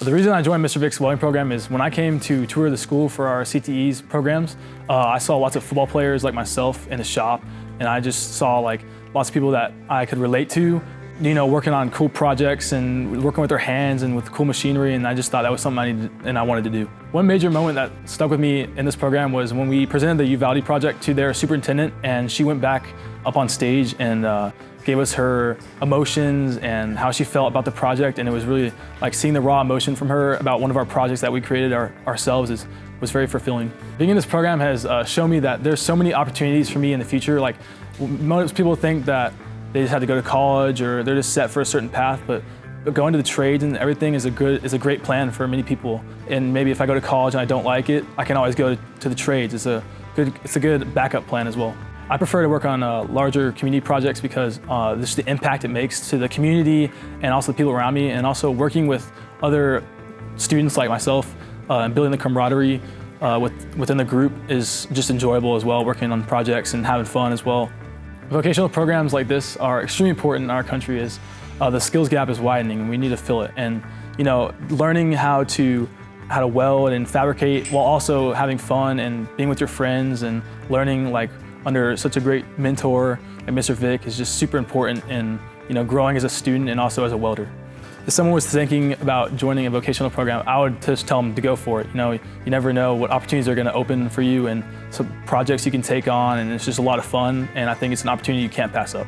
The reason I joined Mr. Vick's welding program is when I came to tour the school for our CTE's programs, I saw lots of football players like myself in the shop, and I just saw like lots of people that I could relate to, you know, working on cool projects and working with their hands and with cool machinery, and I just thought that was something I needed and I wanted to do. One major moment that stuck with me in this program was when we presented the Uvalde project to their superintendent, and she went back up on stage and gave us her emotions and how she felt about the project, and it was really like seeing the raw emotion from her about one of our projects that we created ourselves was very fulfilling. Being in this program has shown me that there's so many opportunities for me in the future. Like most people think that they just have to go to college or they're just set for a certain path, but going to the trades and everything is a great plan for many people. And maybe if I go to college and I don't like it, I can always go to the trades. It's a good backup plan as well. I prefer to work on larger community projects because just the impact it makes to the community and also the people around me, and also working with other students like myself and building the camaraderie within the group is just enjoyable as well, working on projects and having fun as well. Vocational programs like this are extremely important in our country as the skills gap is widening and we need to fill it. And you know, learning how to weld and fabricate while also having fun and being with your friends and learning like under such a great mentor like Mr. Vick is just super important in, you know, growing as a student and also as a welder. If someone was thinking about joining a vocational program, I would just tell them to go for it. You know, you never know what opportunities are going to open for you and some projects you can take on, and it's just a lot of fun, and I think it's an opportunity you can't pass up.